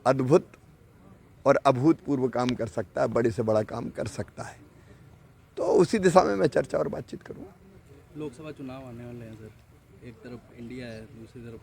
अद्भुत और अभूतपूर्व काम कर सकता है, बड़े से बड़ा काम कर सकता है। तो उसी दिशा में मैं चर्चा और बातचीत करूँगा। लोकसभा चुनाव आने वाले हैं सर, एक तरफ इंडिया है, दूसरी तरफ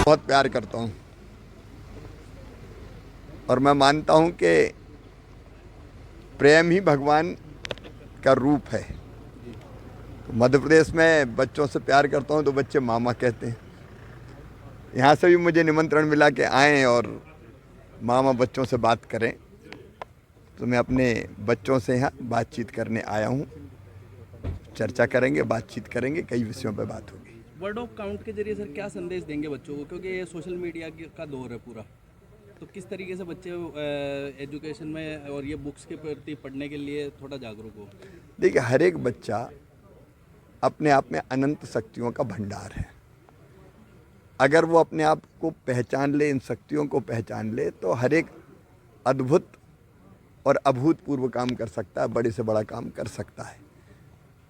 बहुत प्यार करता हूँ और मैं मानता हूँ कि प्रेम ही भगवान का रूप है। तो मध्य प्रदेश में बच्चों से प्यार करता हूँ तो बच्चे मामा कहते हैं। यहाँ से भी मुझे निमंत्रण मिला कि आएँ और मामा बच्चों से बात करें, तो मैं अपने बच्चों से यहाँ बातचीत करने आया हूँ। चर्चा करेंगे, बातचीत करेंगे, कई विषयों पर बात होगी। वर्ड ऑफ काउंट के जरिए सर क्या संदेश देंगे बच्चों को, क्योंकि ये सोशल मीडिया का दौर है पूरा, तो किस तरीके से बच्चे एजुकेशन में और ये बुक्स के प्रति पढ़ने के लिए थोड़ा जागरूक हो? देखिए, हर एक बच्चा अपने आप में अनंत शक्तियों का भंडार है। अगर वो अपने आप को पहचान ले, इन शक्तियों को पहचान ले, तो हर एक अद्भुत और अभूतपूर्व काम कर सकता है, बड़े से बड़ा काम कर सकता है।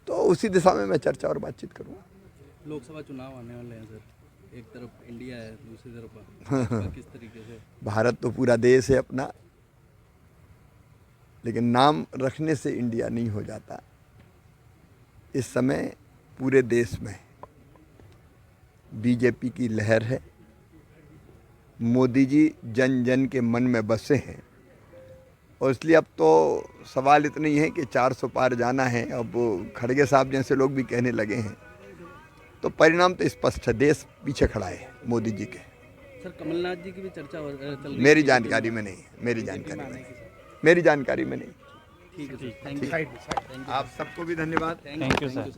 तो उसी दिशा में मैं चर्चा और बातचीत करूँगा। लोकसभा चुनाव आने वाले हैं सर, एक तरफ इंडिया है, दूसरी तरफ किस तरीके से? भारत तो पूरा देश है अपना, लेकिन नाम रखने से इंडिया नहीं हो जाता। इस समय पूरे देश में बीजेपी की लहर है। मोदी जी जन जन के मन में बसे हैं और इसलिए अब तो सवाल इतना ही है कि 400 पार जाना है। अब खड़गे साहब जैसे लोग भी कहने लगे हैं, तो परिणाम तो स्पष्ट है, देश पीछे खड़ा है मोदी जी के। सर कमलनाथ जी की भी चर्चा चल रही है। मेरी जानकारी में नहीं, मेरी जानकारी में नहीं। ठीक है सर, थैंक यू। आप सबको भी धन्यवाद। Thank you sir.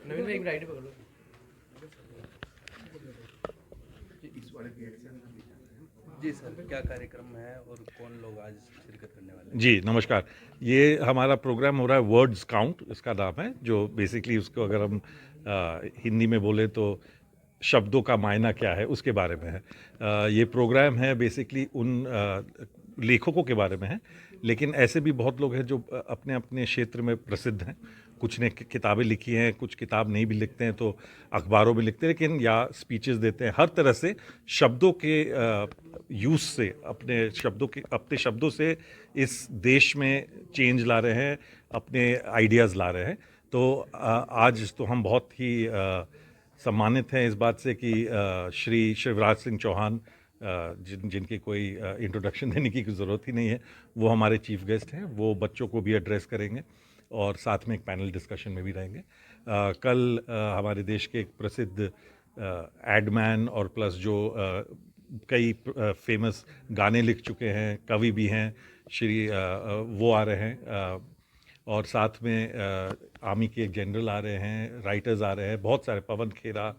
नवीन भाई एक आईडी पकड़ लो। जी सर, क्या कार्यक्रम है और कौन लोग आज शिरकत करने वाले हैं? जी नमस्कार। ये हमारा प्रोग्राम हो रहा है वर्ड्स काउंट, इसका नाम है, जो बेसिकली उसको अगर हम हिंदी में बोले तो शब्दों का मायना क्या है उसके बारे में है। ये प्रोग्राम है बेसिकली उन लेखकों के बारे में है, लेकिन ऐसे भी बहुत लोग हैं जो अपने अपने क्षेत्र में प्रसिद्ध हैं। कुछ ने किताबें लिखी हैं, कुछ किताब नहीं भी लिखते हैं तो अखबारों में लिखते हैं, लेकिन या स्पीचेस देते हैं। हर तरह से शब्दों के यूज़ से, अपने शब्दों से इस देश में चेंज ला रहे हैं, अपने आइडियाज़ ला रहे हैं। तो आज तो हम बहुत ही सम्मानित हैं इस बात से कि श्री शिवराज सिंह चौहान, जिनकी कोई इंट्रोडक्शन देने की ज़रूरत ही नहीं है, वो हमारे चीफ गेस्ट हैं। वो बच्चों को भी एड्रेस करेंगे और साथ में एक पैनल डिस्कशन में भी रहेंगे। कल हमारे देश के एक प्रसिद्ध एडमैन और प्लस जो कई फेमस गाने लिख चुके हैं, कवि भी हैं, श्री वो आ रहे हैं। और साथ में आर्मी के एक जनरल आ रहे हैं, राइटर्स आ रहे हैं, बहुत सारे, पवन खेरा,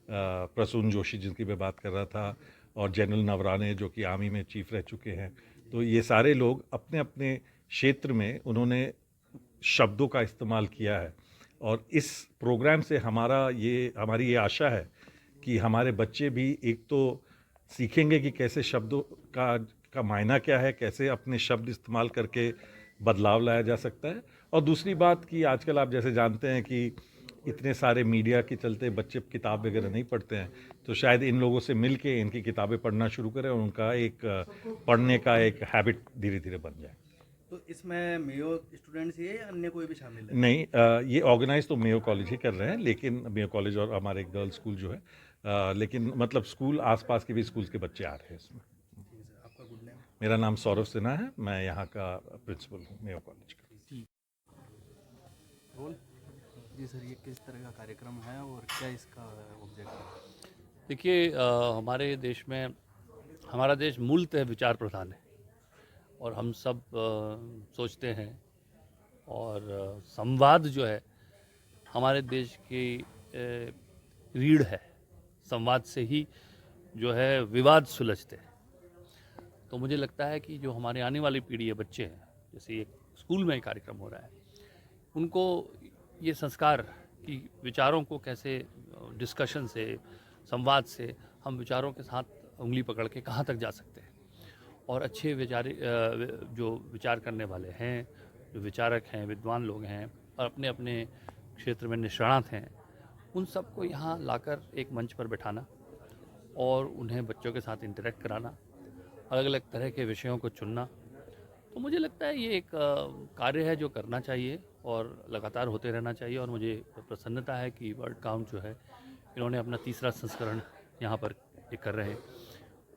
प्रसून जोशी जिनकी मैं बात कर रहा था, और जनरल नवराने जो कि आर्मी में चीफ रह चुके हैं। तो ये सारे लोग अपने अपने क्षेत्र में उन्होंने शब्दों का इस्तेमाल किया है। और इस प्रोग्राम से हमारी ये आशा है कि हमारे बच्चे भी एक तो सीखेंगे कि कैसे शब्दों का मायना क्या है, कैसे अपने शब्द इस्तेमाल करके बदलाव लाया जा सकता है। और दूसरी बात कि आजकल आप जैसे जानते हैं कि इतने सारे मीडिया के चलते बच्चे किताब वगैरह नहीं पढ़ते हैं, तो शायद इन लोगों से मिल के इनकी किताबें पढ़ना शुरू करें और उनका एक पढ़ने का एक हैबिट धीरे धीरे बन जाए। तो इसमें मेयो स्टूडेंट्स ही है या अन्य कोई भी शामिल है? नहीं, ये ऑर्गेनाइज तो मेयो कॉलेज ही कर रहे हैं, लेकिन मेयो कॉलेज और हमारे गर्ल्स स्कूल जो है लेकिन मतलब स्कूल आसपास के भी स्कूल्स के बच्चे आ रहे हैं इसमें। आपका गुड नेम? मेरा नाम सौरभ सिन्हा है, मैं यहाँ का प्रिंसिपल हूँ मेयो कॉलेज का। रोल जी सर, ये किस तरह का कार्यक्रम है और क्या इसका ऑब्जेक्ट है? देखिए, हमारे देश में, हमारा देश मूलतः विचार प्रधान है और हम सब सोचते हैं और संवाद जो है हमारे देश की रीढ़ है। संवाद से ही जो है विवाद सुलझते हैं। तो मुझे लगता है कि जो हमारे आने वाली पीढ़ी है, बच्चे हैं, जैसे एक स्कूल में कार्यक्रम हो रहा है, उनको ये संस्कार कि विचारों को कैसे डिस्कशन से, संवाद से हम विचारों के साथ उंगली पकड़ के कहाँ तक जा सकते हैं और अच्छे जो विचार करने वाले हैं, जो विचारक हैं, विद्वान लोग हैं और अपने अपने क्षेत्र में निष्णात हैं, उन सबको यहाँ लाकर एक मंच पर बैठाना और उन्हें बच्चों के साथ इंटरेक्ट कराना, अलग अलग तरह के विषयों को चुनना। तो मुझे लगता है ये एक कार्य है जो करना चाहिए और लगातार होते रहना चाहिए। और मुझे प्रसन्नता है कि वर्ड काउंट जो है, इन्होंने अपना तीसरा संस्करण यहाँ पर ये कर रहे हैं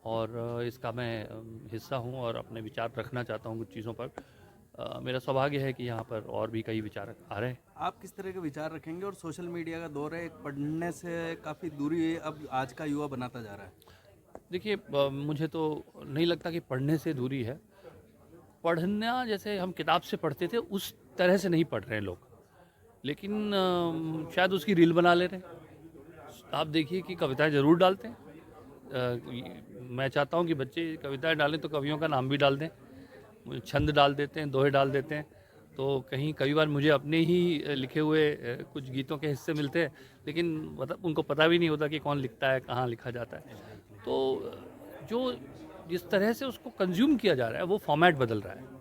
और इसका मैं हिस्सा हूँ और अपने विचार रखना चाहता हूँ कुछ चीज़ों पर। मेरा सौभाग्य है कि यहाँ पर और भी कई विचारक आ रहे हैं। आप किस तरह के विचार रखेंगे? और सोशल मीडिया का दौर है, पढ़ने से काफ़ी दूरी अब आज का युवा बनाता जा रहा है। देखिए, मुझे तो नहीं लगता कि पढ़ने से दूरी है। पढ़ना जैसे हम किताब से पढ़ते थे उस तरह से नहीं पढ़ रहे हैं लोग, लेकिन शायद उसकी रील बना ले रहे हैं। आप देखिए कि कविताएं ज़रूर डालते हैं। मैं चाहता हूं कि बच्चे कविताएं डालें तो कवियों का नाम भी डाल दें, छंद डाल देते हैं, दोहे डाल देते हैं। तो कहीं कई बार मुझे अपने ही लिखे हुए कुछ गीतों के हिस्से मिलते हैं, लेकिन मतलब उनको पता भी नहीं होता कि कौन लिखता है, कहाँ लिखा जाता है। तो जो जिस तरह से उसको कंज्यूम किया जा रहा है वो फॉर्मेट बदल रहा है।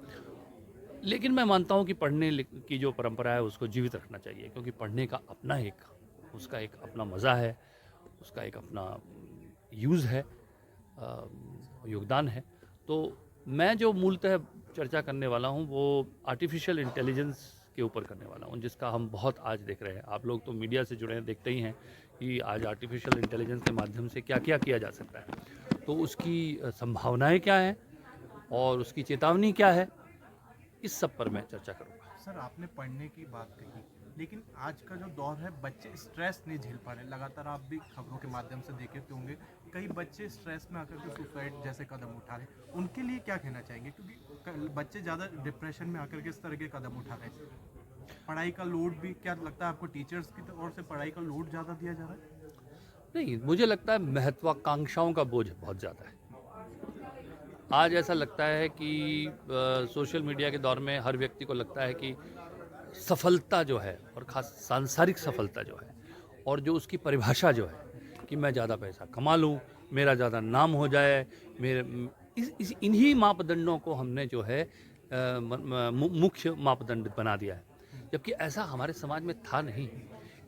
लेकिन मैं मानता हूँ कि पढ़ने की जो परंपरा है उसको जीवित रखना चाहिए, क्योंकि पढ़ने का अपना उसका एक अपना मज़ा है, उसका एक अपना यूज़ है, योगदान है। तो मैं जो मूलतः चर्चा करने वाला हूँ वो आर्टिफिशियल इंटेलिजेंस के ऊपर करने वाला हूँ, जिसका हम बहुत आज देख रहे हैं। आप लोग तो मीडिया से जुड़े हैं, देखते ही हैं कि आज आर्टिफिशियल इंटेलिजेंस के माध्यम से क्या क्या किया जा सकता है। तो उसकी संभावनाएं क्या हैं और उसकी चेतावनी क्या है, इस सब पर मैं चर्चा करूँगा। सर, आपने पढ़ने की बात कही, लेकिन आज का जो दौर है, बच्चे स्ट्रेस नहीं झेल पा रहे। लगातार आप भी खबरों के माध्यम से देखे होंगे, कई बच्चे स्ट्रेस में आकर के सुसाइड जैसे कदम उठा रहे हैं। उनके लिए क्या कहना चाहेंगे? क्योंकि बच्चे ज़्यादा डिप्रेशन में आकर के इस तरह के कदम उठा रहे हैं। पढ़ाई का लोड भी, क्या लगता है आपको, टीचर्स की ओर से पढ़ाई का लोड ज़्यादा दिया जा रहा है? नहीं, मुझे लगता है महत्वाकांक्षाओं का बोझ बहुत ज़्यादा है। आज ऐसा लगता है कि सोशल मीडिया के दौर में हर व्यक्ति को लगता है कि सफलता जो है, और ख़ास सांसारिक सफलता जो है, और जो उसकी परिभाषा जो है कि मैं ज़्यादा पैसा कमा लूँ, मेरा ज़्यादा नाम हो जाए, मेरे इन्हीं मापदंडों को हमने जो है मुख्य मापदंड बना दिया है, जबकि ऐसा हमारे समाज में था नहीं।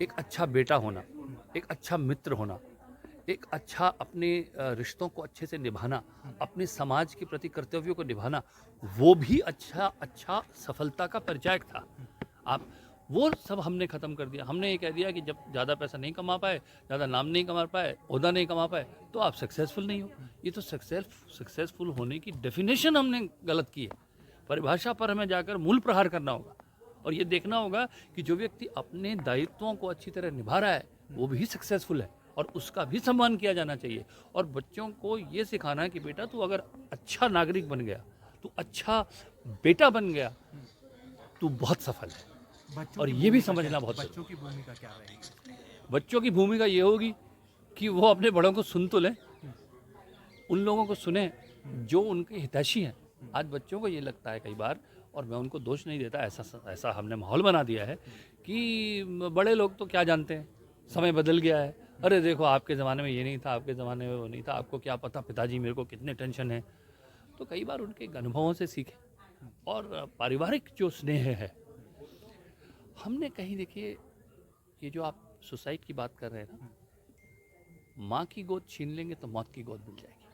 एक अच्छा बेटा होना, एक अच्छा मित्र होना, एक अच्छा अपने रिश्तों को अच्छे से निभाना, अपने समाज के प्रति कर्तव्यों को निभाना, वो भी अच्छा सफलता का परिचायक था। आप वो सब हमने ख़त्म कर दिया। हमने ये कह दिया कि जब ज़्यादा पैसा नहीं कमा पाए, ज़्यादा नाम नहीं कमा पाए, ओहदा नहीं कमा पाए, तो आप सक्सेसफुल नहीं हो। ये तो सक्सेसफुल होने की डेफिनेशन हमने गलत की है। परिभाषा पर हमें जाकर मूल प्रहार करना होगा और ये देखना होगा कि जो व्यक्ति अपने दायित्वों को अच्छी तरह निभा रहा है वो भी सक्सेसफुल है और उसका भी सम्मान किया जाना चाहिए। और बच्चों को ये सिखाना है कि बेटा, तू अगर अच्छा नागरिक बन गया, तू अच्छा बेटा बन गया, तू बहुत सफल है। और ये भी समझना बहुत बच्चों की भूमिका क्या रहेगी? बच्चों की भूमिका ये होगी कि वो अपने बड़ों को सुन तो लें, उन लोगों को सुने जो उनके हितैषी हैं। आज बच्चों को ये लगता है कई बार, और मैं उनको दोष नहीं देता, ऐसा हमने माहौल बना दिया है कि बड़े लोग तो क्या जानते हैं, समय बदल गया है, अरे देखो आपके ज़माने में ये नहीं था, आपके ज़माने में वो नहीं था, आपको क्या पता पिताजी मेरे को कितने टेंशन है। तो कई बार उनके अनुभवों से सीखें। और पारिवारिक जो स्नेह है, हमने कहीं, देखिए, ये जो आप सुसाइड की बात कर रहे हैं ना, माँ की गोद छीन लेंगे तो मौत की गोद मिल जाएगी,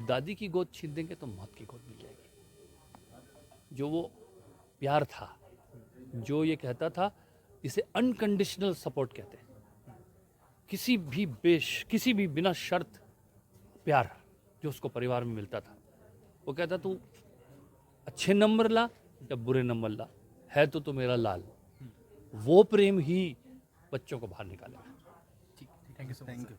दादी की गोद छीन देंगे तो मौत की गोद मिल जाएगी। जो वो प्यार था, जो ये कहता था, इसे अनकंडीशनल सपोर्ट कहते हैं, किसी भी बिना शर्त प्यार जो उसको परिवार में मिलता था, वो कहता तू अच्छे नंबर ला या बुरे नंबर ला, है तो मेरा लाल। वो प्रेम ही बच्चों को बाहर निकालेगा। Thank you so much. Thank you.